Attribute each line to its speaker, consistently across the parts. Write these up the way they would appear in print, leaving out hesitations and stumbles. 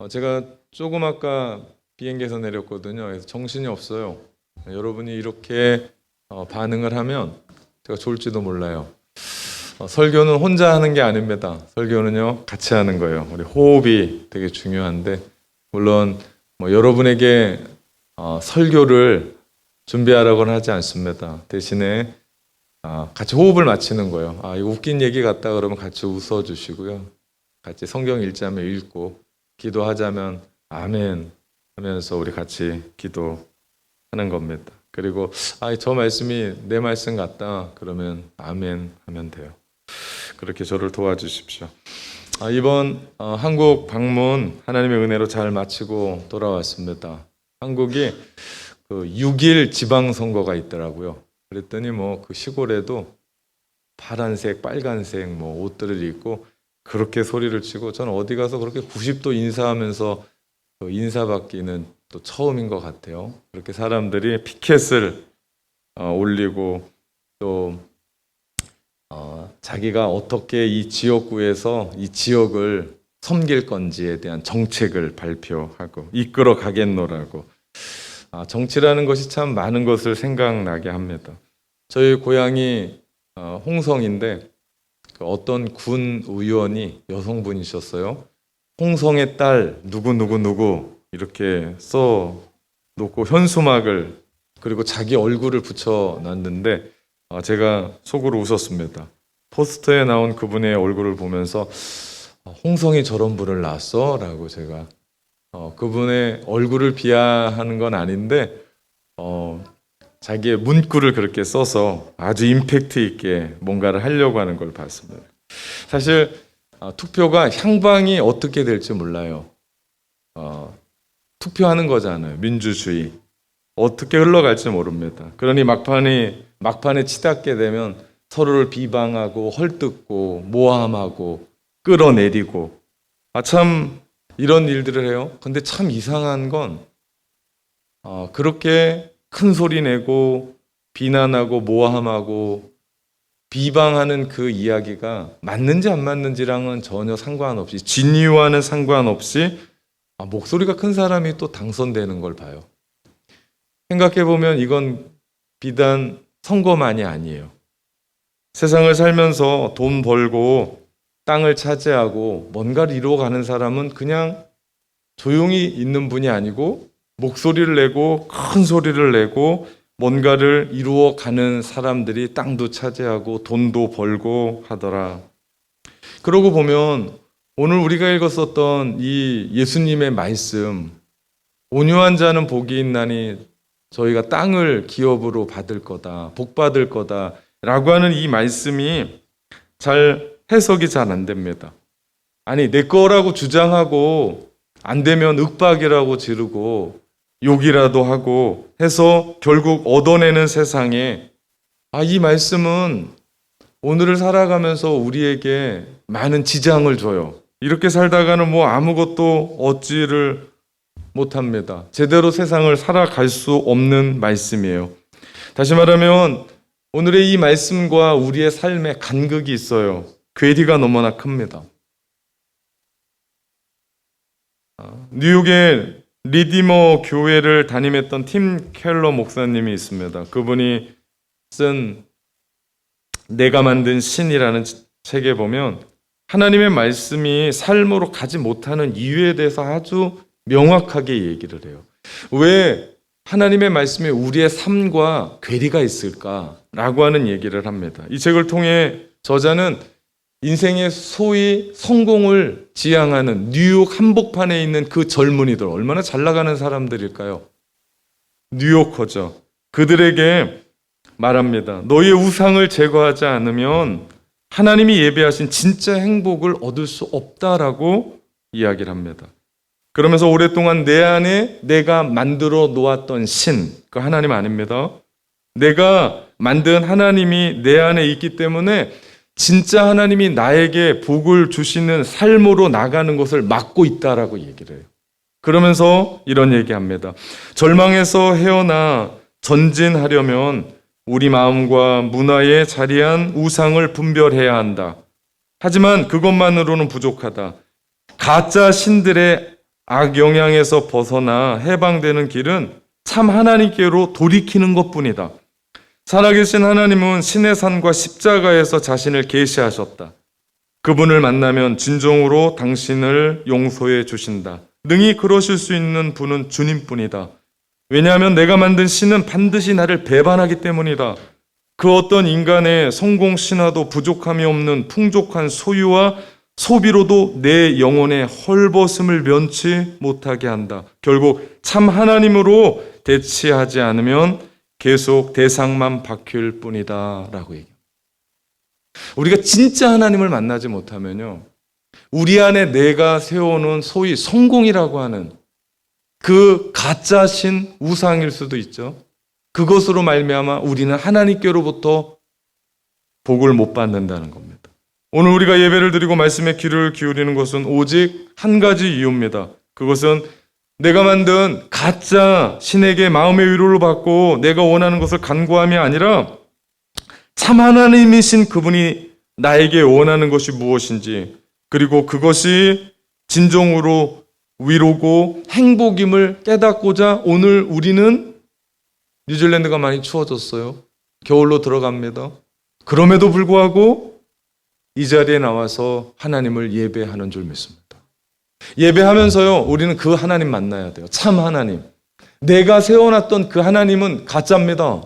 Speaker 1: 제가 조금 아까 비행기에서 내렸거든요. 그래서 정신이 없어요. 여러분이 이렇게 반응을 하면 제가 좋을지도 몰라요. 설교는 혼자 하는 게 아닙니다. 설교는요, 같이 하는 거예요. 우리 호흡이 되게 중요한데, 물론 여러분에게 설교를 준비하라고는 하지 않습니다. 대신에 같이 호흡을 맞추는 거예요. 이거 웃긴 얘기 같다 그러면 같이 웃어주시고요. 같이 성경 읽자면 읽고, 기도하자면 아멘 하면서 우리 같이 기도하는 겁니다. 그리고 저 말씀이 내 말씀 같다 그러면 아멘 하면 돼요. 그렇게 저를 도와주십시오. 이번 한국 방문 하나님의 은혜로 잘 마치고 돌아왔습니다. 한국이 그 6.1 지방선거가 있더라고요. 그랬더니 그 시골에도 파란색, 빨간색 옷들을 입고 그렇게 소리를 치고, 저는 어디 가서 그렇게 90도 인사하면서 인사받기는 또 처음인 것 같아요. 그렇게 사람들이 피켓을 올리고 또 자기가 어떻게 이 지역구에서 이 지역을 섬길 건지에 대한 정책을 발표하고 이끌어 가겠노라고. 정치라는 것이 참 많은 것을 생각나게 합니다. 저희 고향이 홍성인데 어떤 군 의원이 여성분이셨어요. 홍성의 딸 누구 이렇게 써 놓고 현수막을, 그리고 자기 얼굴을 붙여놨는데 제가 속으로 웃었습니다. 포스터에 나온 그분의 얼굴을 보면서 홍성이 저런 분을 낳았어? 라고 제가 그분의 얼굴을 비하하는 건 아닌데 자기의 문구를 그렇게 써서 아주 임팩트 있게 뭔가를 하려고 하는 걸 봤습니다. 사실 투표가 향방이 어떻게 될지 몰라요. 투표하는 거잖아요. 민주주의. 어떻게 흘러갈지 모릅니다. 그러니 막판에 치닫게 되면 서로를 비방하고 헐뜯고 모함하고 끌어내리고 참 이런 일들을 해요. 근데 참 이상한 건 그렇게 큰 소리 내고 비난하고 모함하고 비방하는 그 이야기가 맞는지 안 맞는지랑은 전혀 상관없이, 진위와는 상관없이 목소리가 큰 사람이 또 당선되는 걸 봐요. 생각해보면 이건 비단 선거만이 아니에요. 세상을 살면서 돈 벌고 땅을 차지하고 뭔가를 이루어가는 사람은 그냥 조용히 있는 분이 아니고 목소리를 내고 큰 소리를 내고 뭔가를 이루어가는 사람들이 땅도 차지하고 돈도 벌고 하더라. 그러고 보면 오늘 우리가 읽었었던 이 예수님의 말씀, 온유한 자는 복이 있나니 저희가 땅을 기업으로 받을 거다, 복 받을 거다 라고 하는 이 말씀이 해석이 잘 안 됩니다. 내 거라고 주장하고 안 되면 윽박이라고 지르고 욕이라도 하고 해서 결국 얻어내는 세상에 이 말씀은 오늘을 살아가면서 우리에게 많은 지장을 줘요. 이렇게 살다가는 아무것도 얻지를 못합니다. 제대로 세상을 살아갈 수 없는 말씀이에요. 다시 말하면 오늘의 이 말씀과 우리의 삶에 간극이 있어요. 괴리가 너무나 큽니다. 뉴욕의 리디머 교회를 담임했던 팀 켈러 목사님이 있습니다. 그분이 쓴 내가 만든 신이라는 책에 보면 하나님의 말씀이 삶으로 가지 못하는 이유에 대해서 아주 명확하게 얘기를 해요. 왜 하나님의 말씀이 우리의 삶과 괴리가 있을까라고 하는 얘기를 합니다. 이 책을 통해 저자는 인생의 소위 성공을 지향하는 뉴욕 한복판에 있는 그 젊은이들, 얼마나 잘 나가는 사람들일까요? 뉴요커죠. 그들에게 말합니다. 너희의 우상을 제거하지 않으면 하나님이 예배하신 진짜 행복을 얻을 수 없다라고 이야기를 합니다. 그러면서 오랫동안 내 안에 내가 만들어 놓았던 신, 그 하나님 아닙니다. 내가 만든 하나님이 내 안에 있기 때문에 진짜 하나님이 나에게 복을 주시는 삶으로 나가는 것을 막고 있다라고 얘기를 해요. 그러면서 이런 얘기합니다. 절망에서 헤어나 전진하려면 우리 마음과 문화에 자리한 우상을 분별해야 한다. 하지만 그것만으로는 부족하다. 가짜 신들의 악 영향에서 벗어나 해방되는 길은 참 하나님께로 돌이키는 것뿐이다. 살아계신 하나님은 신의 산과 십자가에서 자신을 계시하셨다. 그분을 만나면 진정으로 당신을 용서해 주신다. 능히 그러실 수 있는 분은 주님뿐이다. 왜냐하면 내가 만든 신은 반드시 나를 배반하기 때문이다. 그 어떤 인간의 성공 신화도 부족함이 없는 풍족한 소유와 소비로도 내 영혼의 헐벗음을 면치 못하게 한다. 결국 참 하나님으로 대치하지 않으면 계속 대상만 바뀔 뿐이다 라고 얘기합니다. 우리가 진짜 하나님을 만나지 못하면요, 우리 안에 내가 세워놓은 소위 성공이라고 하는 그 가짜 신 우상일 수도 있죠. 그것으로 말미암아 우리는 하나님께로부터 복을 못 받는다는 겁니다. 오늘 우리가 예배를 드리고 말씀에 귀를 기울이는 것은 오직 한 가지 이유입니다. 그것은 내가 만든 가짜 신에게 마음의 위로를 받고 내가 원하는 것을 간구함이 아니라 참 하나님이신 그분이 나에게 원하는 것이 무엇인지, 그리고 그것이 진정으로 위로고 행복임을 깨닫고자 오늘 우리는, 뉴질랜드가 많이 추워졌어요. 겨울로 들어갑니다. 그럼에도 불구하고 이 자리에 나와서 하나님을 예배하는 줄 믿습니다. 예배하면서요, 우리는 그 하나님 만나야 돼요. 참 하나님. 내가 세워놨던 그 하나님은 가짜입니다.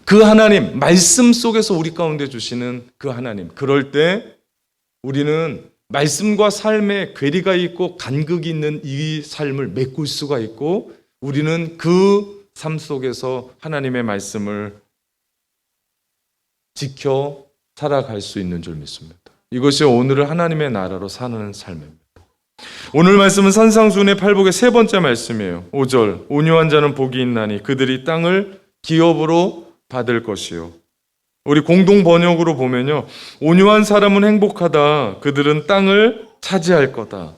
Speaker 1: 그 하나님, 말씀 속에서 우리 가운데 주시는 그 하나님. 그럴 때 우리는 말씀과 삶에 괴리가 있고 간극이 있는 이 삶을 메꿀 수가 있고, 우리는 그 삶 속에서 하나님의 말씀을 지켜 살아갈 수 있는 줄 믿습니다. 이것이 오늘을 하나님의 나라로 사는 삶입니다. 오늘 말씀은 산상수훈의 팔복의 세 번째 말씀이에요. 5절, 온유한 자는 복이 있나니 그들이 땅을 기업으로 받을 것이요. 우리 공동 번역으로 보면요, 온유한 사람은 행복하다. 그들은 땅을 차지할 거다.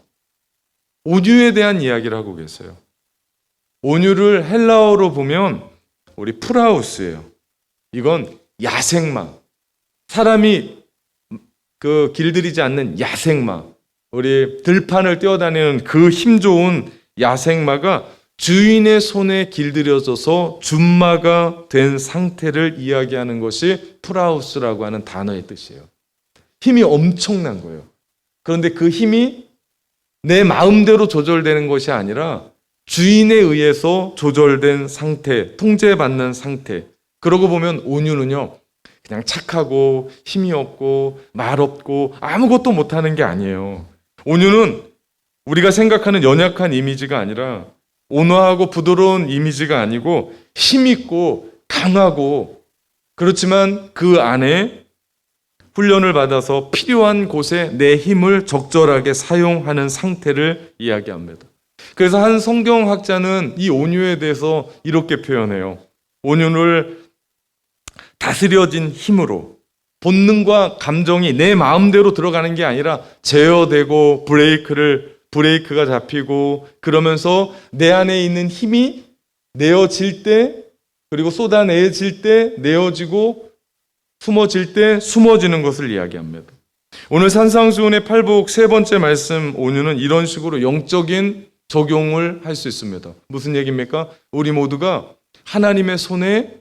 Speaker 1: 온유에 대한 이야기를 하고 계세요. 온유를 헬라어로 보면 우리 프라우스예요. 이건 야생마. 사람이 길들이지 않는 야생마. 우리 들판을 뛰어다니는 그 힘 좋은 야생마가 주인의 손에 길들여져서 준마가 된 상태를 이야기하는 것이 프라우스라고 하는 단어의 뜻이에요. 힘이 엄청난 거예요. 그런데 그 힘이 내 마음대로 조절되는 것이 아니라 주인에 의해서 조절된 상태, 통제받는 상태. 그러고 보면 온유는요, 그냥 착하고 힘이 없고 말 없고 아무것도 못하는 게 아니에요. 온유는 우리가 생각하는 연약한 이미지가 아니라, 온화하고 부드러운 이미지가 아니고 힘있고 강하고, 그렇지만 그 안에 훈련을 받아서 필요한 곳에 내 힘을 적절하게 사용하는 상태를 이야기합니다. 그래서 한 성경학자는 이 온유에 대해서 이렇게 표현해요. 온유를 다스려진 힘으로, 본능과 감정이 내 마음대로 들어가는 게 아니라 제어되고 브레이크가 잡히고, 그러면서 내 안에 있는 힘이 내어질 때, 그리고 쏟아내질 때 내어지고, 숨어질 때 숨어지는 것을 이야기합니다. 오늘 산상수훈의 팔복 세 번째 말씀 온유는 이런 식으로 영적인 적용을 할 수 있습니다. 무슨 얘기입니까? 우리 모두가 하나님의 손에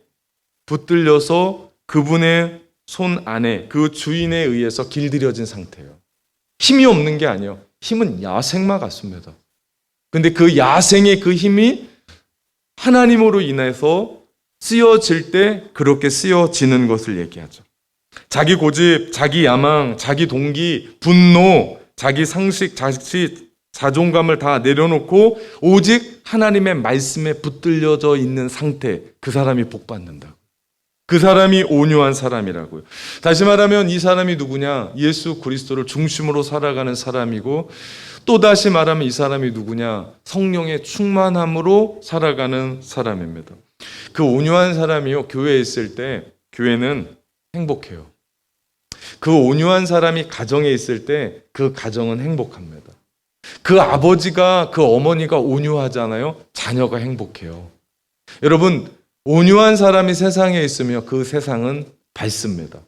Speaker 1: 붙들려서 그분의 손 안에 그 주인에 의해서 길들여진 상태예요. 힘이 없는 게 아니에요. 힘은 야생마 같습니다. 근데 그 야생의 그 힘이 하나님으로 인해서 쓰여질 때 그렇게 쓰여지는 것을 얘기하죠. 자기 고집, 자기 야망, 자기 동기, 분노, 자기 상식, 자기 자존감을 다 내려놓고 오직 하나님의 말씀에 붙들려져 있는 상태, 그 사람이 복받는다. 그 사람이 온유한 사람이라고요. 다시 말하면 이 사람이 누구냐? 예수 그리스도를 중심으로 살아가는 사람이고, 또 다시 말하면 이 사람이 누구냐? 성령의 충만함으로 살아가는 사람입니다. 그 온유한 사람이요, 교회에 있을 때 교회는 행복해요. 그 온유한 사람이 가정에 있을 때 그 가정은 행복합니다. 그 아버지가, 그 어머니가 온유하잖아요. 자녀가 행복해요. 여러분, 온유한 사람이 세상에 있으며 그 세상은 밝습니다.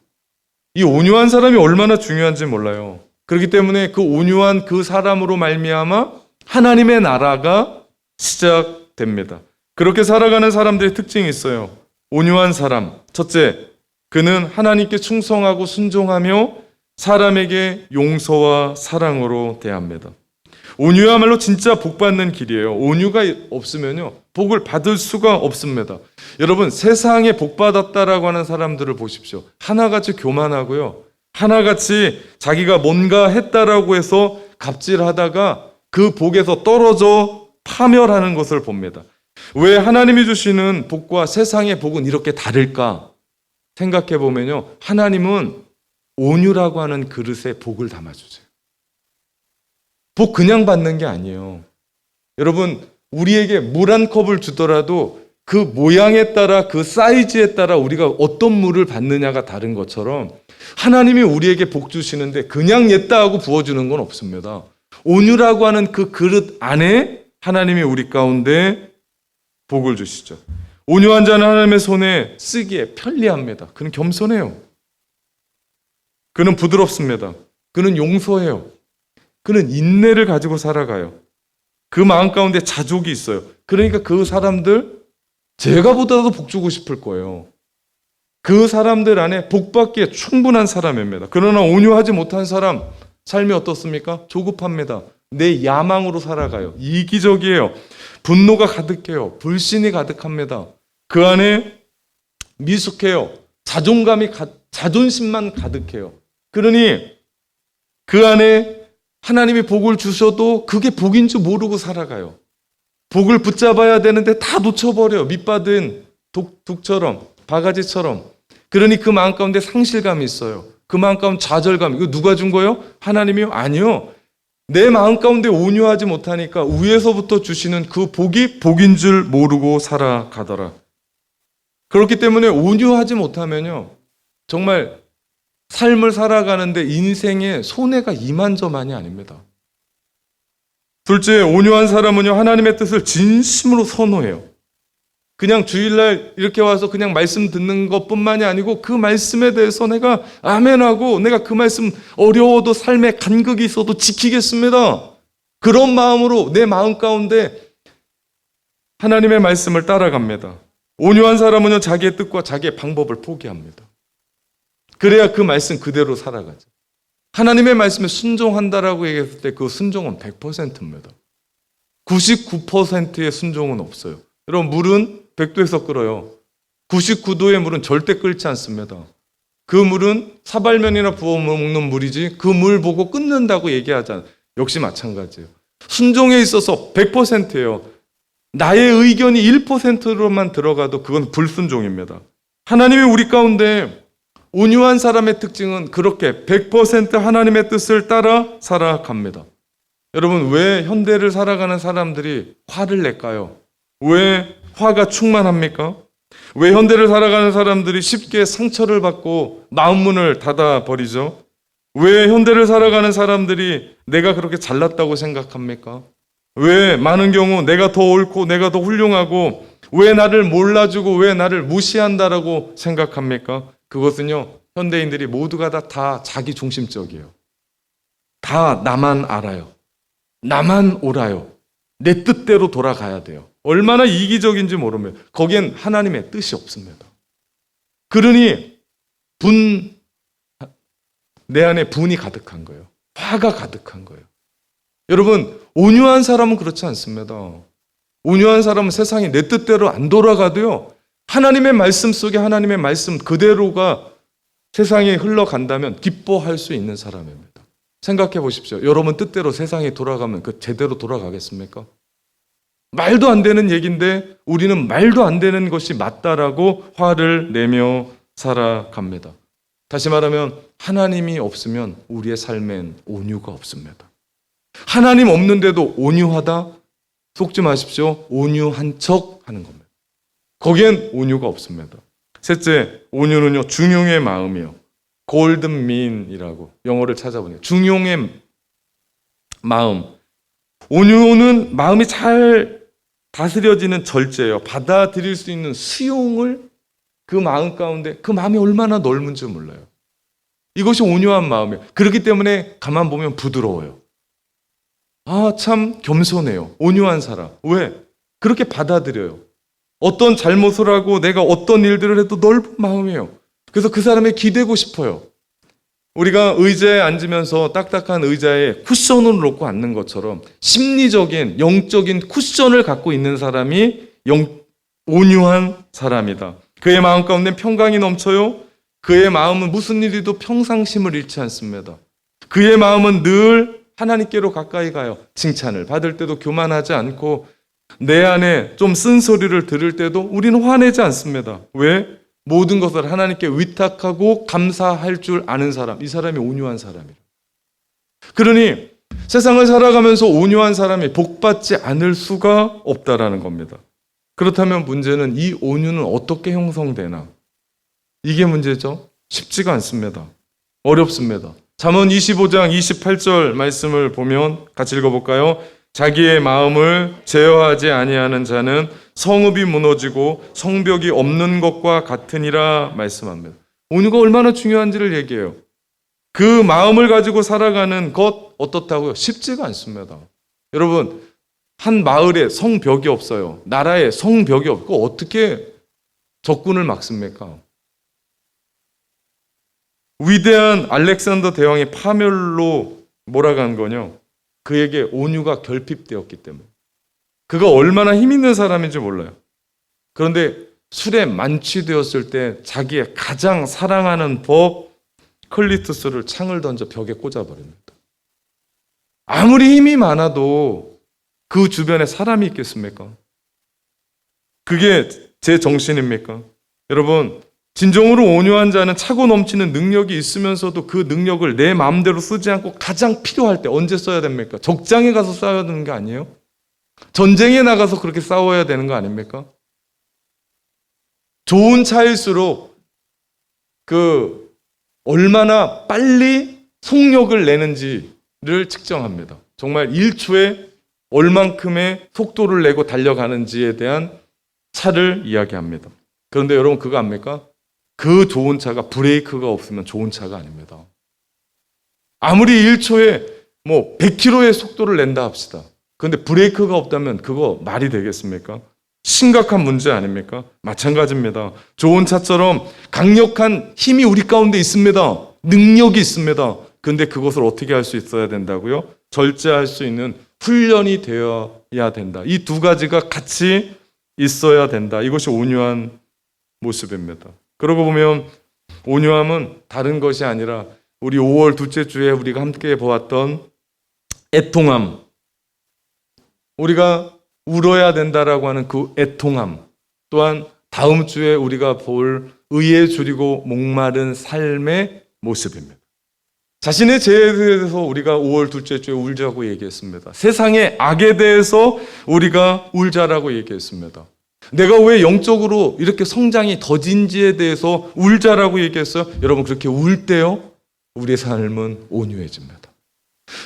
Speaker 1: 이 온유한 사람이 얼마나 중요한지 몰라요. 그렇기 때문에 그 온유한 그 사람으로 말미암아 하나님의 나라가 시작됩니다. 그렇게 살아가는 사람들의 특징이 있어요. 온유한 사람. 첫째, 그는 하나님께 충성하고 순종하며 사람에게 용서와 사랑으로 대합니다. 온유야말로 진짜 복 받는 길이에요. 온유가 없으면요, 복을 받을 수가 없습니다. 여러분, 세상에 복 받았다라고 하는 사람들을 보십시오. 하나같이 교만하고요, 하나같이 자기가 뭔가 했다라고 해서 갑질하다가 그 복에서 떨어져 파멸하는 것을 봅니다. 왜 하나님이 주시는 복과 세상의 복은 이렇게 다를까 생각해 보면요, 하나님은 온유라고 하는 그릇에 복을 담아주세요. 복 그냥 받는 게 아니에요. 여러분, 우리에게 물 한 컵을 주더라도 그 모양에 따라, 그 사이즈에 따라 우리가 어떤 물을 받느냐가 다른 것처럼 하나님이 우리에게 복 주시는데 그냥 냈다 하고 부어주는 건 없습니다. 온유라고 하는 그 그릇 안에 하나님이 우리 가운데 복을 주시죠. 온유한 자는 하나님의 손에 쓰기에 편리합니다. 그는 겸손해요. 그는 부드럽습니다. 그는 용서해요. 그는 인내를 가지고 살아가요. 그 마음 가운데 자족이 있어요. 그러니까 그 사람들 제가 보다도 복 주고 싶을 거예요. 그 사람들 안에 복 받기에 충분한 사람입니다. 그러나 온유하지 못한 사람 삶이 어떻습니까? 조급합니다. 내 야망으로 살아가요. 이기적이에요. 분노가 가득해요. 불신이 가득합니다. 그 안에 미숙해요. 자존심만 가득해요. 그러니 그 안에 하나님이 복을 주셔도 그게 복인 줄 모르고 살아가요. 복을 붙잡아야 되는데 다 놓쳐버려요. 밑받은 독처럼, 바가지처럼. 그러니 그 마음 가운데 상실감이 있어요. 그 마음 가운데 좌절감. 이거 누가 준 거예요? 하나님이요? 아니요. 내 마음 가운데 온유하지 못하니까 위에서부터 주시는 그 복이 복인 줄 모르고 살아가더라. 그렇기 때문에 온유하지 못하면요, 정말 삶을 살아가는데 인생의 손해가 이만저만이 아닙니다. 둘째, 온유한 사람은요, 하나님의 뜻을 진심으로 선호해요. 그냥 주일날 이렇게 와서 그냥 말씀 듣는 것뿐만이 아니고 그 말씀에 대해서 내가 아멘하고 내가 그 말씀 어려워도 삶에 간극이 있어도 지키겠습니다. 그런 마음으로 내 마음 가운데 하나님의 말씀을 따라갑니다. 온유한 사람은요, 자기의 뜻과 자기의 방법을 포기합니다. 그래야 그 말씀 그대로 살아가죠. 하나님의 말씀에 순종한다라고 얘기했을 때 그 순종은 100%입니다. 99%의 순종은 없어요. 여러분, 물은 100도에서 끓어요. 99도의 물은 절대 끓지 않습니다. 그 물은 사발면이나 부어 먹는 물이지 그 물 보고 끓는다고 얘기하잖아요. 역시 마찬가지예요. 순종에 있어서 100%예요. 나의 의견이 1%로만 들어가도 그건 불순종입니다. 하나님이 우리 가운데 온유한 사람의 특징은 그렇게 100% 하나님의 뜻을 따라 살아갑니다. 여러분, 왜 현대를 살아가는 사람들이 화를 낼까요? 왜 화가 충만합니까? 왜 현대를 살아가는 사람들이 쉽게 상처를 받고 마음 문을 닫아버리죠? 왜 현대를 살아가는 사람들이 내가 그렇게 잘났다고 생각합니까? 왜 많은 경우 내가 더 옳고 내가 더 훌륭하고 왜 나를 몰라주고 왜 나를 무시한다라고 생각합니까? 그것은요, 현대인들이 모두가 다 자기 중심적이에요. 다 나만 알아요. 나만 옳아요. 내 뜻대로 돌아가야 돼요. 얼마나 이기적인지 모르면 거기엔 하나님의 뜻이 없습니다. 그러니 내 안에 분이 가득한 거예요. 화가 가득한 거예요. 여러분, 온유한 사람은 그렇지 않습니다. 온유한 사람은 세상이 내 뜻대로 안 돌아가도요, 하나님의 말씀 속에 하나님의 말씀 그대로가 세상에 흘러간다면 기뻐할 수 있는 사람입니다. 생각해 보십시오. 여러분 뜻대로 세상이 돌아가면 그 제대로 돌아가겠습니까? 말도 안 되는 얘기인데 우리는 말도 안 되는 것이 맞다라고 화를 내며 살아갑니다. 다시 말하면 하나님이 없으면 우리의 삶엔 온유가 없습니다. 하나님 없는데도 온유하다? 속지 마십시오. 온유한 척 하는 겁니다. 거기엔 온유가 없습니다. 셋째, 온유는요, 중용의 마음이요. 골든 민이라고 영어를 찾아보네요. 중용의 마음. 온유는 마음이 잘 다스려지는 절제예요. 받아들일 수 있는 수용을 그 마음 가운데, 그 마음이 얼마나 넓은지 몰라요. 이것이 온유한 마음이에요. 그렇기 때문에 가만 보면 부드러워요. 아, 참 겸손해요. 온유한 사람. 왜? 그렇게 받아들여요. 어떤 잘못을 하고 내가 어떤 일들을 해도 넓은 마음이에요. 그래서 그 사람에 기대고 싶어요. 우리가 의자에 앉으면서 딱딱한 의자에 쿠션을 놓고 앉는 것처럼 심리적인, 영적인 쿠션을 갖고 있는 사람이 온유한 사람이다. 그의 마음 가운데 평강이 넘쳐요. 그의 마음은 무슨 일이도 평상심을 잃지 않습니다. 그의 마음은 늘 하나님께로 가까이 가요. 칭찬을 받을 때도 교만하지 않고 내 안에 좀 쓴소리를 들을 때도 우리는 화내지 않습니다. 왜? 모든 것을 하나님께 위탁하고 감사할 줄 아는 사람, 이 사람이 온유한 사람이에요. 그러니 세상을 살아가면서 온유한 사람이 복받지 않을 수가 없다라는 겁니다. 그렇다면 문제는 이 온유는 어떻게 형성되나? 이게 문제죠. 쉽지가 않습니다. 어렵습니다. 잠언 25장 28절 말씀을 보면 같이 읽어볼까요? 자기의 마음을 제어하지 아니하는 자는 성읍이 무너지고 성벽이 없는 것과 같으니라 말씀합니다. 온유가 얼마나 중요한지를 얘기해요. 그 마음을 가지고 살아가는 것 어떻다고요? 쉽지가 않습니다. 여러분, 한 마을에 성벽이 없어요. 나라에 성벽이 없고 어떻게 적군을 막습니까? 위대한 알렉산더 대왕이 파멸로 몰아간 거요. 그에게 온유가 결핍되었기 때문에. 그가 얼마나 힘 있는 사람인지 몰라요. 그런데 술에 만취되었을 때 자기의 가장 사랑하는 법 클리투스를 창을 던져 벽에 꽂아버립니다. 아무리 힘이 많아도 그 주변에 사람이 있겠습니까? 그게 제 정신입니까? 여러분, 진정으로 온유한 자는 차고 넘치는 능력이 있으면서도 그 능력을 내 마음대로 쓰지 않고 가장 필요할 때 언제 써야 됩니까? 적장에 가서 싸워야 되는 거 아니에요? 전쟁에 나가서 그렇게 싸워야 되는 거 아닙니까? 좋은 차일수록 얼마나 빨리 속력을 내는지를 측정합니다. 정말 1초에 얼만큼의 속도를 내고 달려가는지에 대한 차를 이야기합니다. 그런데 여러분 그거 압니까? 그 좋은 차가 브레이크가 없으면 좋은 차가 아닙니다. 아무리 1초에 100km의 속도를 낸다 합시다. 그런데 브레이크가 없다면 그거 말이 되겠습니까? 심각한 문제 아닙니까? 마찬가지입니다. 좋은 차처럼 강력한 힘이 우리 가운데 있습니다. 능력이 있습니다. 그런데 그것을 어떻게 할 수 있어야 된다고요? 절제할 수 있는 훈련이 되어야 된다. 이 두 가지가 같이 있어야 된다. 이것이 온유한 모습입니다. 그러고 보면 온유함은 다른 것이 아니라 우리 5월 둘째 주에 우리가 함께 보았던 애통함, 우리가 울어야 된다라고 하는 그 애통함, 또한 다음 주에 우리가 볼 의에 줄이고 목마른 삶의 모습입니다. 자신의 죄에 대해서 우리가 5월 둘째 주에 울자고 얘기했습니다. 세상의 악에 대해서 우리가 울자라고 얘기했습니다. 내가 왜 영적으로 이렇게 성장이 더딘지에 대해서 울자라고 얘기했어요. 여러분, 그렇게 울 때요, 우리의 삶은 온유해집니다.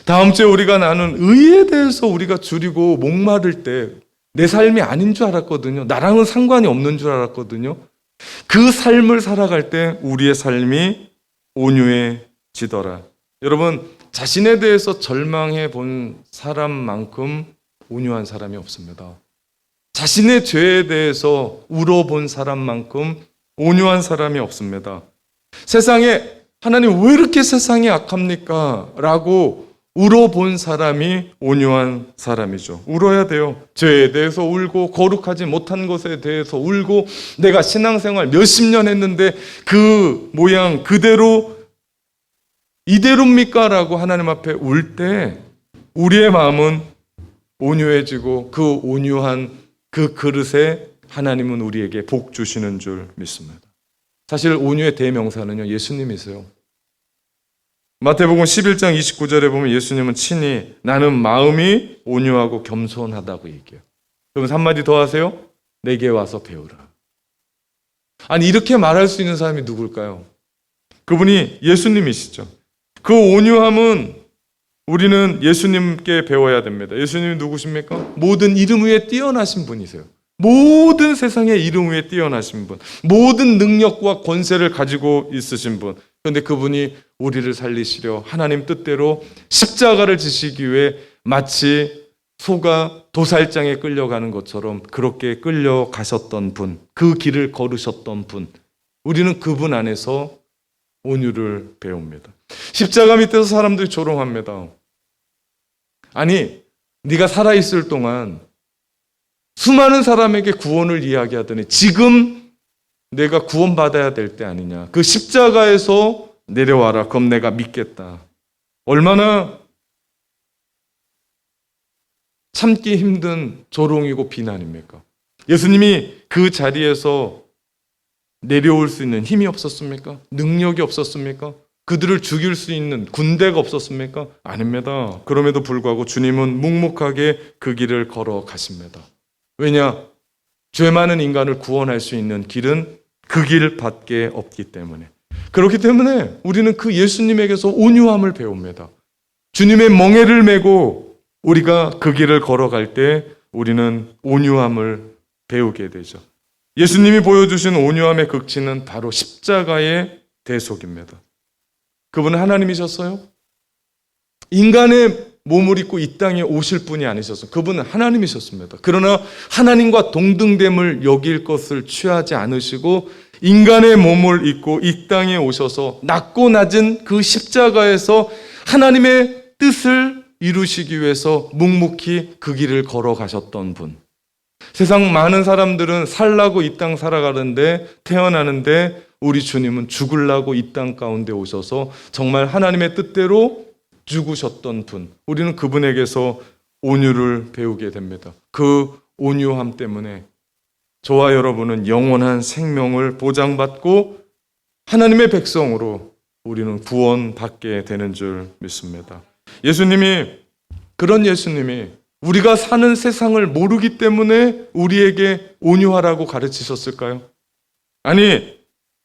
Speaker 1: 다음 주에 우리가 나눈 의에 대해서 우리가 줄이고 목마를 때 내 삶이 아닌 줄 알았거든요. 나랑은 상관이 없는 줄 알았거든요. 그 삶을 살아갈 때 우리의 삶이 온유해지더라. 여러분, 자신에 대해서 절망해 본 사람만큼 온유한 사람이 없습니다. 자신의 죄에 대해서 울어본 사람만큼 온유한 사람이 없습니다. 세상에 하나님 왜 이렇게 세상이 악합니까? 라고 울어본 사람이 온유한 사람이죠. 울어야 돼요. 죄에 대해서 울고 거룩하지 못한 것에 대해서 울고 내가 신앙생활 몇십 년 했는데 그 모양 그대로 이대로입니까? 라고 하나님 앞에 울 때 우리의 마음은 온유해지고 그 온유한 그 그릇에 하나님은 우리에게 복 주시는 줄 믿습니다. 사실 온유의 대명사는요, 예수님이세요. 마태복음 11장 29절에 보면 예수님은 친히 나는 마음이 온유하고 겸손하다고 얘기해요. 그러면서 한마디 더 하세요. 내게 와서 배우라. 아니, 이렇게 말할 수 있는 사람이 누굴까요? 그분이 예수님이시죠. 그 온유함은 우리는 예수님께 배워야 됩니다. 예수님이 누구십니까? 모든 이름 위에 뛰어나신 분이세요. 모든 세상의 이름 위에 뛰어나신 분, 모든 능력과 권세를 가지고 있으신 분. 그런데 그분이 우리를 살리시려 하나님 뜻대로 십자가를 지시기 위해 마치 소가 도살장에 끌려가는 것처럼 그렇게 끌려가셨던 분, 그 길을 걸으셨던 분, 우리는 그분 안에서 온유를 배웁니다. 십자가 밑에서 사람들이 조롱합니다. 아니, 네가 살아있을 동안 수많은 사람에게 구원을 이야기하더니 지금 내가 구원받아야 될 때 아니냐. 그 십자가에서 내려와라. 그럼 내가 믿겠다. 얼마나 참기 힘든 조롱이고 비난입니까? 예수님이 그 자리에서 내려올 수 있는 힘이 없었습니까? 능력이 없었습니까? 그들을 죽일 수 있는 군대가 없었습니까? 아닙니다. 그럼에도 불구하고 주님은 묵묵하게 그 길을 걸어가십니다. 왜냐? 죄 많은 인간을 구원할 수 있는 길은 그 길밖에 없기 때문에. 그렇기 때문에 우리는 그 예수님에게서 온유함을 배웁니다. 주님의 멍에를 메고 우리가 그 길을 걸어갈 때 우리는 온유함을 배우게 되죠. 예수님이 보여주신 온유함의 극치는 바로 십자가의 대속입니다. 그분은 하나님이셨어요. 인간의 몸을 입고 이 땅에 오실 분이 아니셨어요. 그분은 하나님이셨습니다. 그러나 하나님과 동등됨을 여길 것을 취하지 않으시고 인간의 몸을 입고 이 땅에 오셔서 낮고 낮은 그 십자가에서 하나님의 뜻을 이루시기 위해서 묵묵히 그 길을 걸어가셨던 분. 세상 많은 사람들은 살라고 이 땅 살아가는데 태어나는데 우리 주님은 죽으려고 이 땅 가운데 오셔서 정말 하나님의 뜻대로 죽으셨던 분. 우리는 그분에게서 온유를 배우게 됩니다. 그 온유함 때문에 저와 여러분은 영원한 생명을 보장받고 하나님의 백성으로 우리는 구원받게 되는 줄 믿습니다. 그런 예수님이 우리가 사는 세상을 모르기 때문에 우리에게 온유하라고 가르치셨을까요? 아니,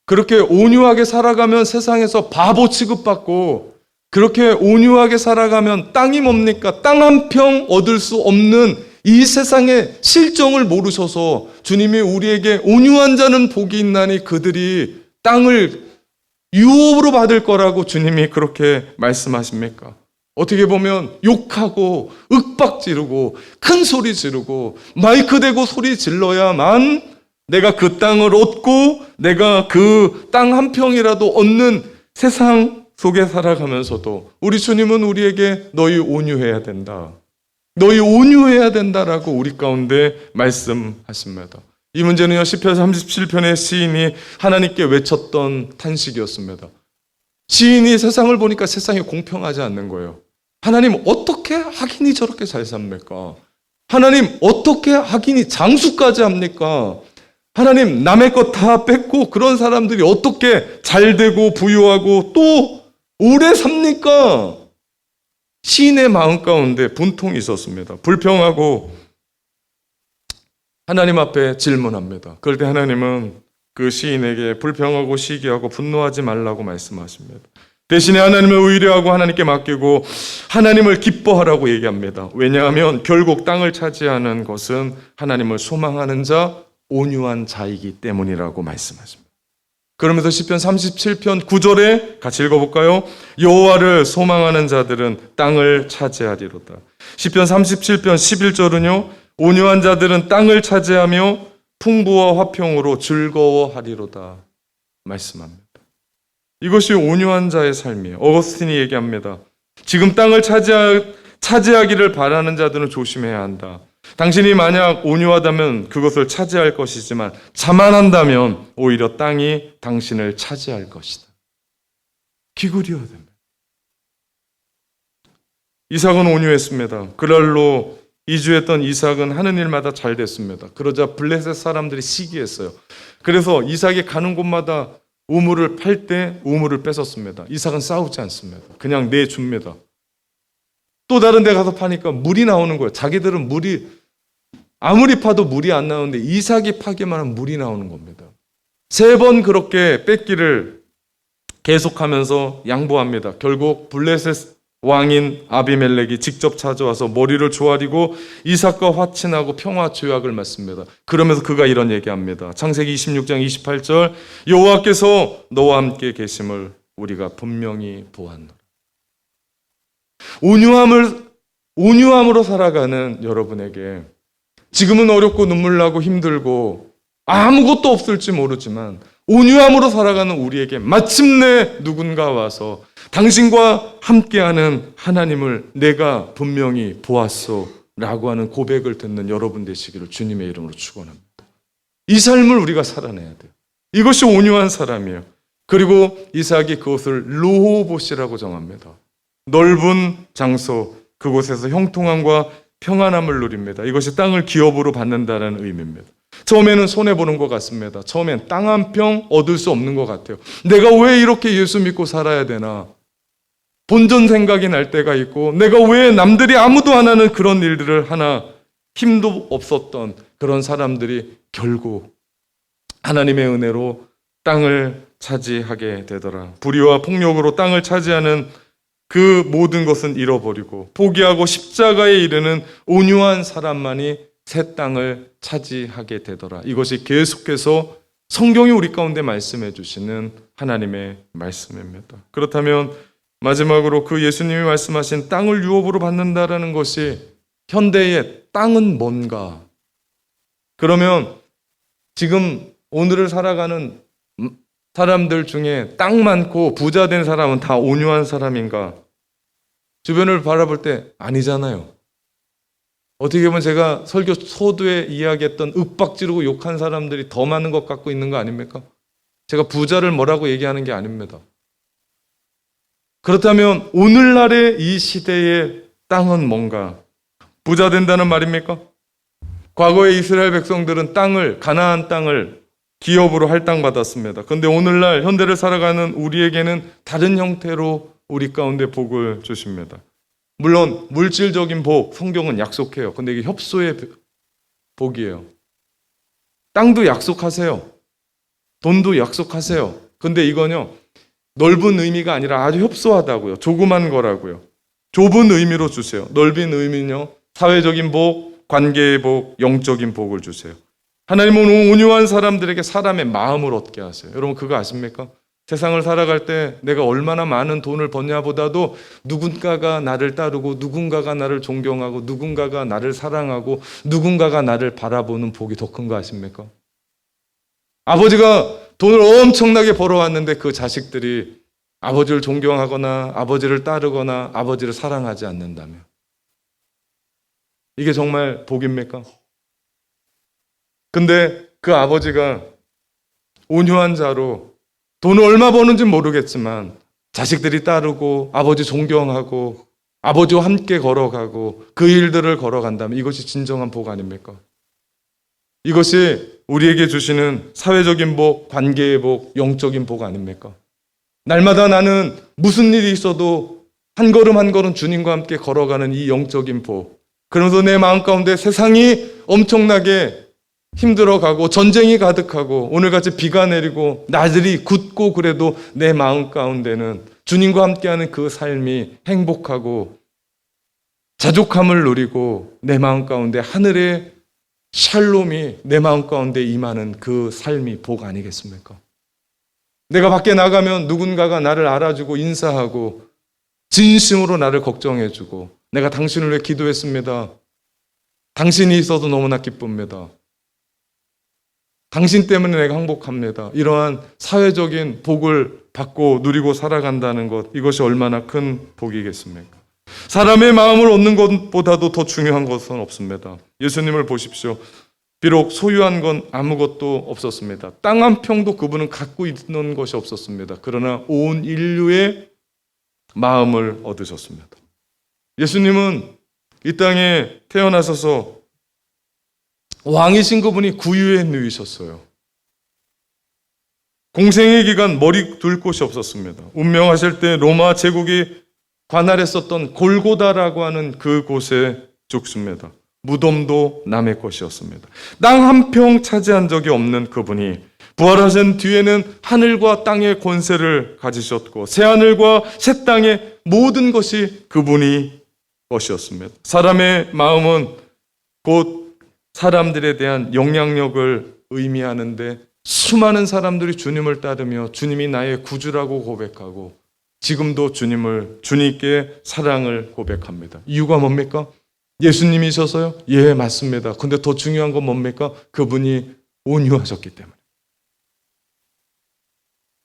Speaker 1: 그렇게 온유하게 살아가면 세상에서 바보 취급받고 그렇게 온유하게 살아가면 땅이 뭡니까? 땅 한 평 얻을 수 없는 이 세상의 실정을 모르셔서 주님이 우리에게 온유한 자는 복이 있나니 그들이 땅을 유업으로 받을 거라고 주님이 그렇게 말씀하십니까? 어떻게 보면 욕하고 윽박 지르고 큰 소리 지르고 마이크 대고 소리 질러야만 내가 그 땅을 얻고 내가 그 땅 한 평이라도 얻는 세상 속에 살아가면서도 우리 주님은 우리에게 너희 온유해야 된다. 너희 온유해야 된다라고 우리 가운데 말씀하십니다. 이 문제는요, 시편 37편의 시인이 하나님께 외쳤던 탄식이었습니다. 시인이 세상을 보니까 세상이 공평하지 않는 거예요. 하나님 어떻게 악인이 저렇게 잘 삽니까? 하나님 어떻게 악인이 장수까지 합니까? 하나님 남의 것 다 뺏고 그런 사람들이 어떻게 잘 되고 부유하고 또 오래 삽니까? 시인의 마음 가운데 분통이 있었습니다. 불평하고 하나님 앞에 질문합니다. 그럴 때 하나님은 그 시인에게 불평하고 시기하고 분노하지 말라고 말씀하십니다. 대신에 하나님을 의뢰하고 하나님께 맡기고 하나님을 기뻐하라고 얘기합니다. 왜냐하면 결국 땅을 차지하는 것은 하나님을 소망하는 자, 온유한 자이기 때문이라고 말씀하십니다. 그러면서 시편 37편 9절에 같이 읽어볼까요? 여호와를 소망하는 자들은 땅을 차지하리로다. 시편 37편 11절은요, 온유한 자들은 땅을 차지하며 풍부와 화평으로 즐거워하리로다 말씀합니다. 이것이 온유한 자의 삶이에요. 어거스틴이 얘기합니다. 지금 땅을 차지하기를 바라는 자들은 조심해야 한다. 당신이 만약 온유하다면 그것을 차지할 것이지만 자만한다면 오히려 땅이 당신을 차지할 것이다. 기울여야 됩니다. 이삭은 온유했습니다. 그날로 이주했던 이삭은 하는 일마다 잘 됐습니다. 그러자 블레셋 사람들이 시기했어요. 그래서 이삭이 가는 곳마다 우물을 팔 때 우물을 뺏었습니다. 이삭은 싸우지 않습니다. 그냥 내줍니다. 또 다른 데 가서 파니까 물이 나오는 거예요. 자기들은 물이 아무리 파도 물이 안 나오는데 이삭이 파기만 하면 물이 나오는 겁니다. 3번 그렇게 뺏기를 계속하면서 양보합니다. 결국 블레셋 왕인 아비멜렉이 직접 찾아와서 머리를 조아리고 이삭과 화친하고 평화 조약을 맺습니다. 그러면서 그가 이런 얘기합니다. 창세기 26장 28절 여호와께서 너와 함께 계심을 우리가 분명히 보았노라. 온유함을 온유함으로 살아가는 여러분에게 지금은 어렵고 눈물 나고 힘들고 아무것도 없을지 모르지만 온유함으로 살아가는 우리에게 마침내 누군가 와서 당신과 함께하는 하나님을 내가 분명히 보았소 라고 하는 고백을 듣는 여러분 되시기를 주님의 이름으로 축원합니다. 이 삶을 우리가 살아내야 돼요. 이것이 온유한 사람이에요. 그리고 이삭이 그것을 르호봇이라고 정합니다. 넓은 장소, 그곳에서 형통함과 평안함을 누립니다. 이것이 땅을 기업으로 받는다는 의미입니다. 처음에는 손해보는 것 같습니다. 처음엔 땅 한 평 얻을 수 없는 것 같아요. 내가 왜 이렇게 예수 믿고 살아야 되나? 본전 생각이 날 때가 있고, 내가 왜 남들이 아무도 안 하는 그런 일들을 하나, 힘도 없었던 그런 사람들이 결국 하나님의 은혜로 땅을 차지하게 되더라. 불의와 폭력으로 땅을 차지하는 그 모든 것은 잃어버리고 포기하고 십자가에 이르는 온유한 사람만이 새 땅을 차지하게 되더라. 이것이 계속해서 성경이 우리 가운데 말씀해 주시는 하나님의 말씀입니다. 그렇다면 마지막으로 그 예수님이 말씀하신 땅을 유업으로 받는다라는 것이 현대의 땅은 뭔가? 그러면 지금 오늘을 살아가는 사람들 중에 땅 많고 부자 된 사람은 다 온유한 사람인가? 주변을 바라볼 때 아니잖아요. 어떻게 보면 제가 설교 서두에 이야기했던 윽박지르고 욕한 사람들이 더 많은 것 같고 있는 거 아닙니까? 제가 부자를 뭐라고 얘기하는 게 아닙니다. 그렇다면 오늘날의 이 시대의 땅은 뭔가? 부자 된다는 말입니까? 과거의 이스라엘 백성들은 가나안 땅을 기업으로 할당받았습니다. 그런데 오늘날 현대를 살아가는 우리에게는 다른 형태로 우리 가운데 복을 주십니다. 물론 물질적인 복, 성경은 약속해요. 근데 이게 협소의 복이에요. 땅도 약속하세요. 돈도 약속하세요. 근데 이건요, 넓은 의미가 아니라 아주 협소하다고요. 조그만 거라고요. 좁은 의미로 주세요. 넓은 의미는요, 사회적인 복, 관계의 복, 영적인 복을 주세요. 하나님은 온유한 사람들에게 사람의 마음을 얻게 하세요. 여러분 그거 아십니까? 세상을 살아갈 때 내가 얼마나 많은 돈을 버냐보다도 누군가가 나를 따르고 누군가가 나를 존경하고 누군가가 나를 사랑하고 누군가가 나를 바라보는 복이 더 큰 거 아십니까? 아버지가 돈을 엄청나게 벌어왔는데 그 자식들이 아버지를 존경하거나 아버지를 따르거나 아버지를 사랑하지 않는다면 이게 정말 복입니까? 근데 그 아버지가 온유한 자로 돈을 얼마 버는지 모르겠지만 자식들이 따르고 아버지 존경하고 아버지와 함께 걸어가고 그 일들을 걸어간다면 이것이 진정한 복 아닙니까? 이것이 우리에게 주시는 사회적인 복, 관계의 복, 영적인 복 아닙니까? 날마다 나는 무슨 일이 있어도 한 걸음 한 걸음 주님과 함께 걸어가는 이 영적인 복. 그러면서 내 마음 가운데 세상이 엄청나게 힘들어가고 전쟁이 가득하고 오늘같이 비가 내리고 나들이 굳고 그래도 내 마음 가운데는 주님과 함께하는 그 삶이 행복하고 자족함을 누리고 내 마음 가운데 하늘의 샬롬이 내 마음 가운데 임하는 그 삶이 복 아니겠습니까? 내가 밖에 나가면 누군가가 나를 알아주고 인사하고 진심으로 나를 걱정해주고 내가 당신을 위해 기도했습니다. 당신이 있어도 너무나 기쁩니다. 당신 때문에 내가 행복합니다. 이러한 사회적인 복을 받고 누리고 살아간다는 것, 이것이 얼마나 큰 복이겠습니까? 사람의 마음을 얻는 것보다도 더 중요한 것은 없습니다. 예수님을 보십시오. 비록 소유한 건 아무것도 없었습니다. 땅 한 평도 그분은 갖고 있는 것이 없었습니다. 그러나 온 인류의 마음을 얻으셨습니다. 예수님은 이 땅에 태어나셔서 왕이신 그분이 구유에 누이셨어요. 공생의 기간 머리 둘 곳이 없었습니다. 운명하실 때 로마 제국이 관할했었던 골고다라고 하는 그곳에 죽습니다. 무덤도 남의 것이었습니다. 땅 한 평 차지한 적이 없는 그분이 부활하신 뒤에는 하늘과 땅의 권세를 가지셨고 새하늘과 새 땅의 모든 것이 그분이 것이었습니다. 사람의 마음은 곧 사람들에 대한 영향력을 의미하는데 수많은 사람들이 주님을 따르며 주님이 나의 구주라고 고백하고 지금도 주님께 사랑을 고백합니다. 이유가 뭡니까? 예수님이셔서요? 예, 맞습니다. 근데 더 중요한 건 뭡니까? 그분이 온유하셨기 때문에.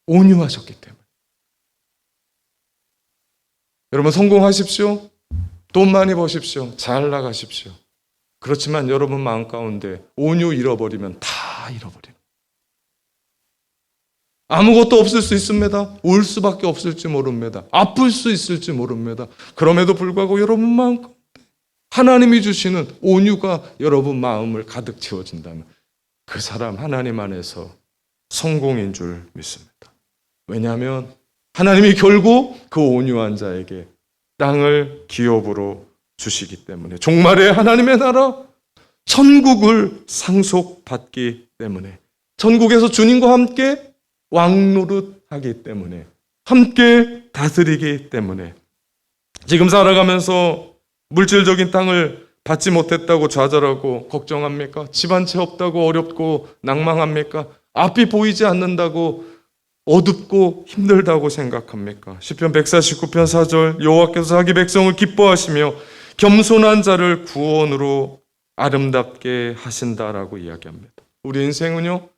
Speaker 1: 온유하셨기 때문에. 여러분 성공하십시오. 돈 많이 버십시오. 잘 나가십시오. 그렇지만 여러분 마음 가운데 온유 잃어버리면 다 잃어버립니다. 아무것도 없을 수 있습니다. 울 수밖에 없을지 모릅니다. 아플 수 있을지 모릅니다. 그럼에도 불구하고 여러분 마음 가운데 하나님이 주시는 온유가 여러분 마음을 가득 채워진다면 그 사람 하나님 안에서 성공인 줄 믿습니다. 왜냐하면 하나님이 결국 그 온유한 자에게 땅을 기업으로 주시기 때문에, 종말의 하나님의 나라 천국을 상속받기 때문에, 천국에서 주님과 함께 왕노릇하기 때문에, 함께 다스리기 때문에, 지금 살아가면서 물질적인 땅을 받지 못했다고 좌절하고 걱정합니까? 집 한 채 없다고 어렵고 낭망합니까? 앞이 보이지 않는다고 어둡고 힘들다고 생각합니까? 시편 149편 4절, 여호와께서 자기 백성을 기뻐하시며 겸손한 자를 구원으로 아름답게 하신다라고 이야기합니다. 우리 인생은요,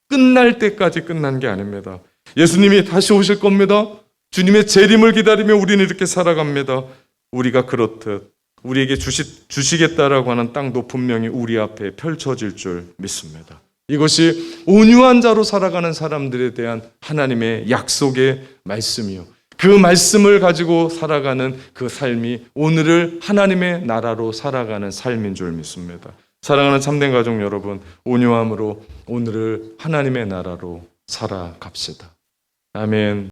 Speaker 1: 끝날 때까지 끝난 게 아닙니다. 예수님이 다시 오실 겁니다. 주님의 재림을 기다리며 우리는 이렇게 살아갑니다. 우리가 그렇듯 우리에게 주시겠다라고 하는 땅도 분명히 우리 앞에 펼쳐질 줄 믿습니다. 이것이 온유한 자로 살아가는 사람들에 대한 하나님의 약속의 말씀이요, 그 말씀을 가지고 살아가는 그 삶이 오늘을 하나님의 나라로 살아가는 삶인 줄 믿습니다. 사랑하는 참된 가족 여러분, 온유함으로 오늘을 하나님의 나라로 살아갑시다. 아멘.